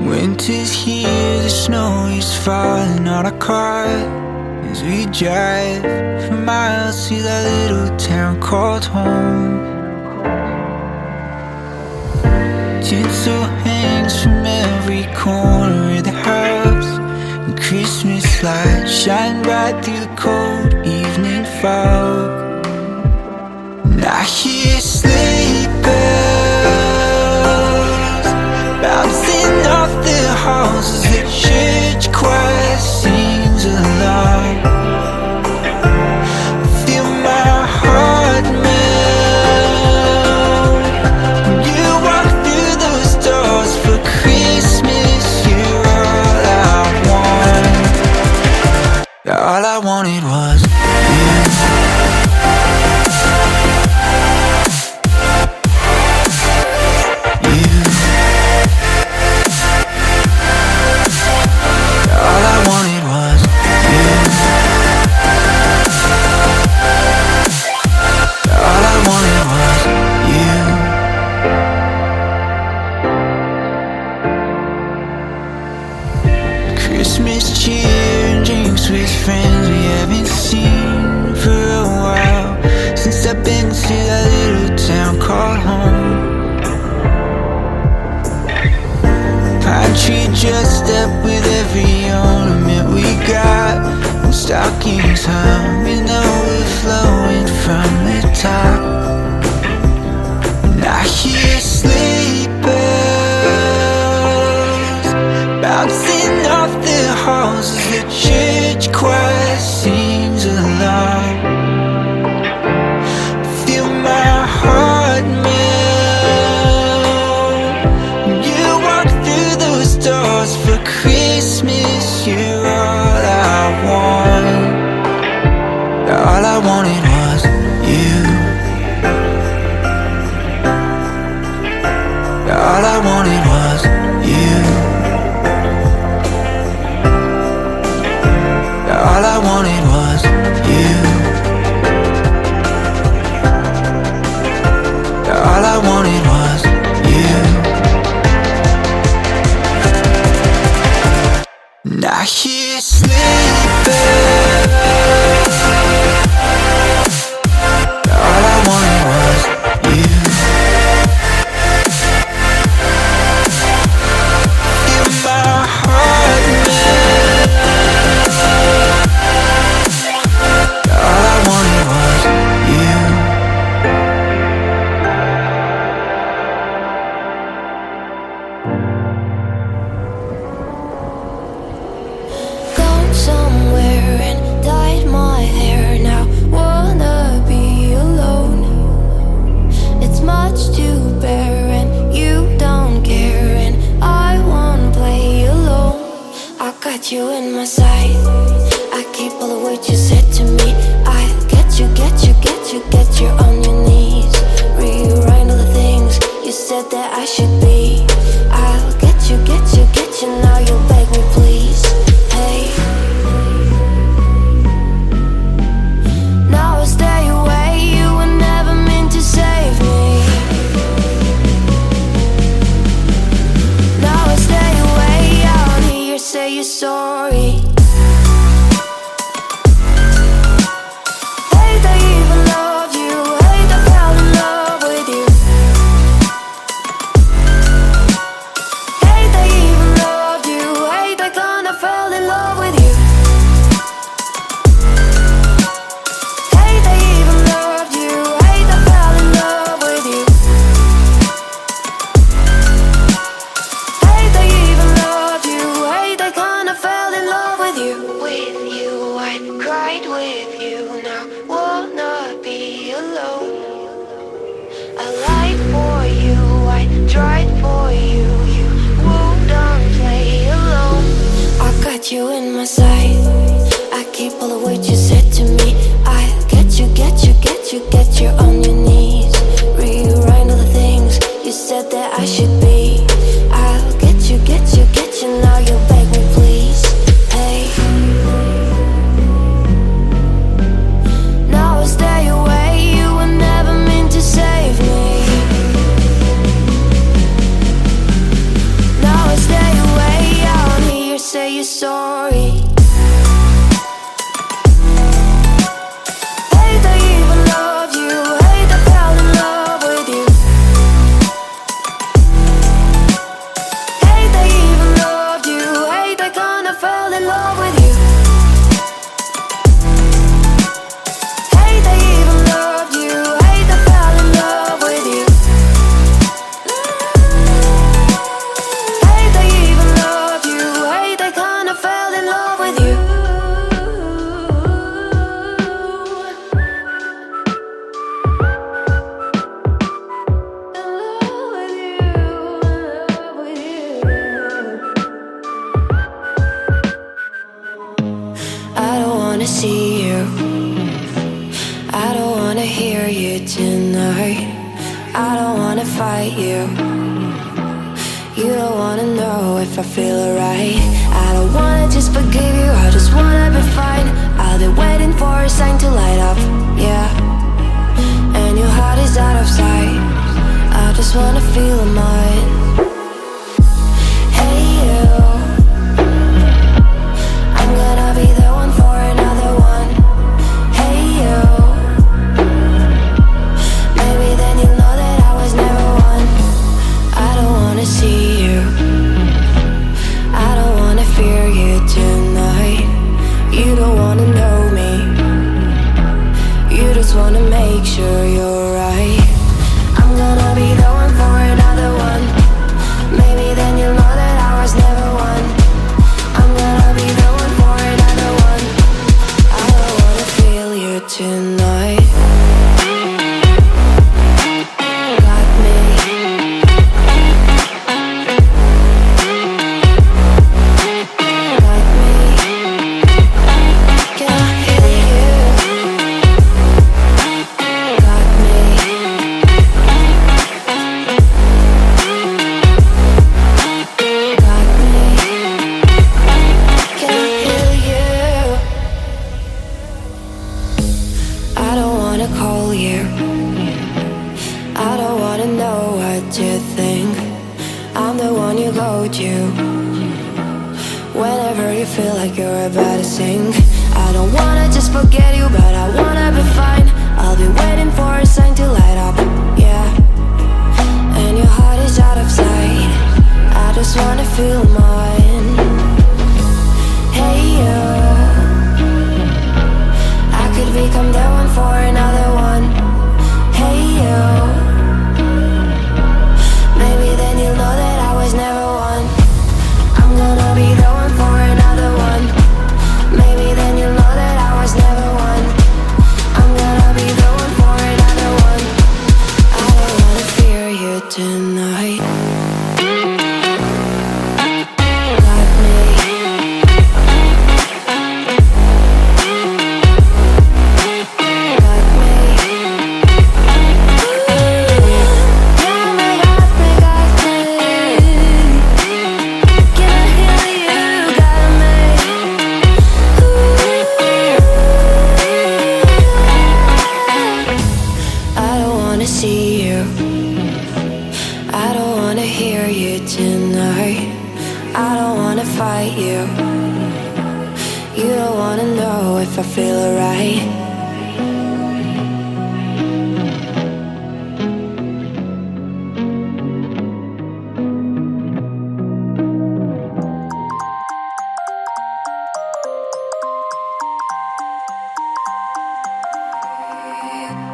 Winter's here, the snow is falling on our car as we drive for miles to that little town called home. Tinsel hangs from every corner of the house, and Christmas lights shine bright through the cold evening fog. And I hear sleigh bells bouncing off the halls as the church choir sings along. Feel my heart melt when you walk through those doors. For Christmas, you're all I want. All I wanted was you. Christmas cheer and drinks with friends we haven't seen for a while, since I've been to that little town called home. Pine tree dressed up with every ornament we got, and stockings hung and overflowing from the top. And I hear sleigh bells bouncing off the halls as the church choir sings along. Feel my heart melt when you walk through those doors. For Christmas, you're all I want. All I wanted was you. All I wanted was you. All I wanted was you. All I wanted was you. And I hear sleigh bells. All I wanted was you. Feel my heart melt. All I wanted was you. Gone somewhere and dyed my hair now. Wanna be alone. It's much to bear and you don't care, and I wanna play alone. I got you in my sight. I keep all the words you said to me. I get you, get you, get you, get you on your knees. Rewrite all the things you said that I should be. I'll get you, get you, get you. Now you'll beg me please. Hey, now I stay away. You were never meant to save me. Now I stay away. I don't hear you say you're sorry. Hate I even loved you. Hate I fell in love with you. Hate I even loved you. Hate I gonna sorry. Hate I even loved you, hate I fell in love with you. Hate I even loved you, hate I kinda fell in love with you. Hate I even loved you, hate I fell in love with you. Hate I even loved you, hate I kinda fell in love with you. I don't wanna see you, I don't wanna hear you tonight. I don't wanna fight you, you don't wanna know if I feel alright. I don't wanna just forgive you, I just wanna be fine. I'll be waiting for a sign to light up, yeah. And your heart is out of sight, I just wanna feel mine. Hey you, I'm gonna be the one for another one. Hey you, maybe then you'll know that I was never one. I don't wanna see you, I don't wanna fear you tonight. You don't wanna know me, you just wanna make sure you're right. I'm gonna be the one for another one. Maybe then you'll know that I was never one. I'm gonna be the one for another one. I don't wanna feel you tonight. Got me. Got me. Can I hear you? Got me. Got me. Can I hear you? I don't wanna call you, I don't wanna know what you think. I'm the one you go to whenever you feel like you're about to sink. I don't wanna just forget you, but I wanna be fine. I'll be waiting for a sign to light up, yeah. And your heart is out of sight, I just wanna feel mine. Hey you, I could become the one for another one. Hey you, maybe then you'll know that I was never one. I'm gonna be the one for another one. Maybe then you'll know that I was never one. I'm gonna be the one for another one. I don't wanna fear you tonight. Got me. Got me. Got me, got me, got me. Can I hear you? Got me. I don't wanna see you, I don't wanna hear you tonight. I don't wanna fight you, you don't wanna know if I feel alright.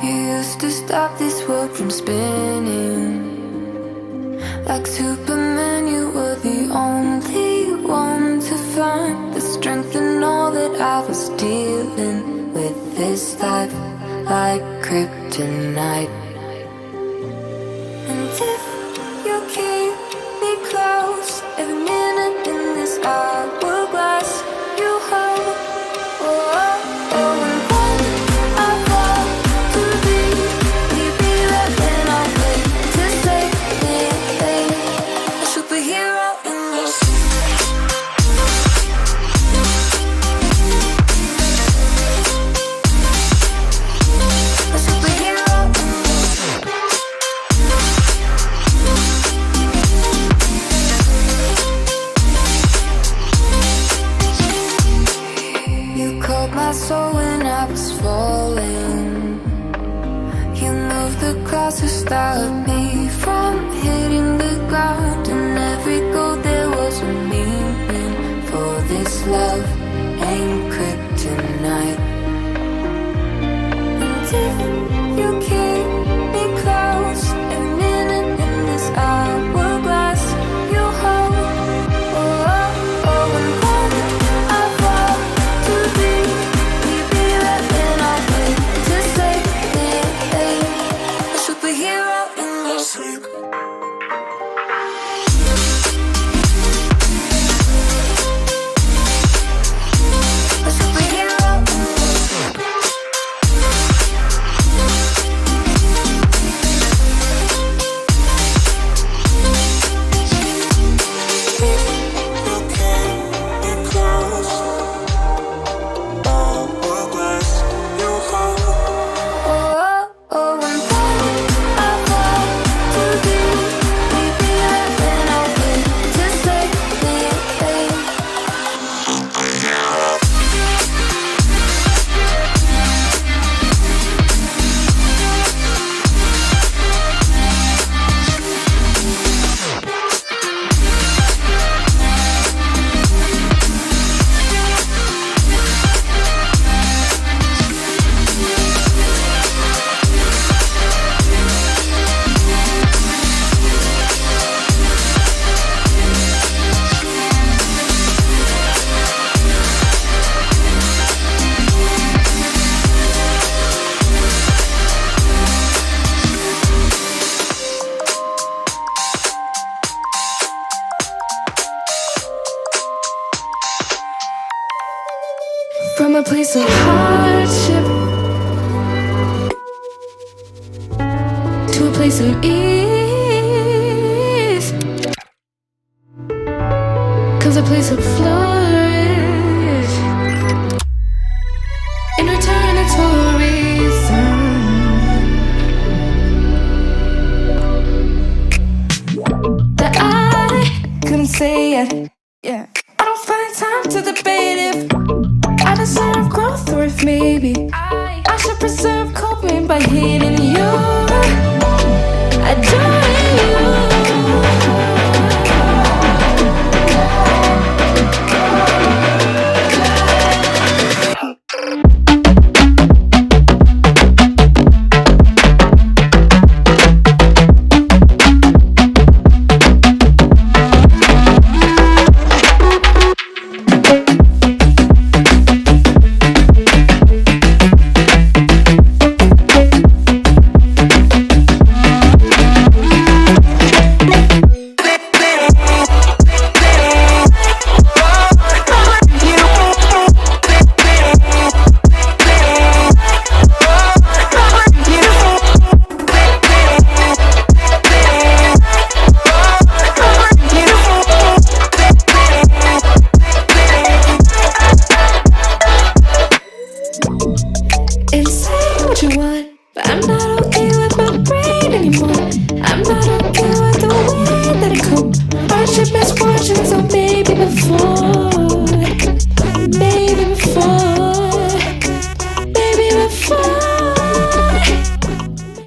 You used to stop this world from spinning. Like Superman, you were the only one to find the strength in all that I was dealing with this life, like kryptonite. And if you keep me close, every minute in this hourglass you hold. Oh, oh, oh, and when I fall to thee, will you be there when I wait to save me? A superhero in your a superhero in your love ain't kryptonite. And if you keep me close, every minute in this hourglass you hold. Oh, oh, oh, when I fall too deep, we be right when I wait to save me, a superhero in your sleep. From a place of hardship to a place of ease, comes a place of flourish. In return, it's for a reason. That I couldn't say it. Yeah, I don't find time to debate if I deserve growth, or if maybe I should preserve coping by hating you. Adoring you.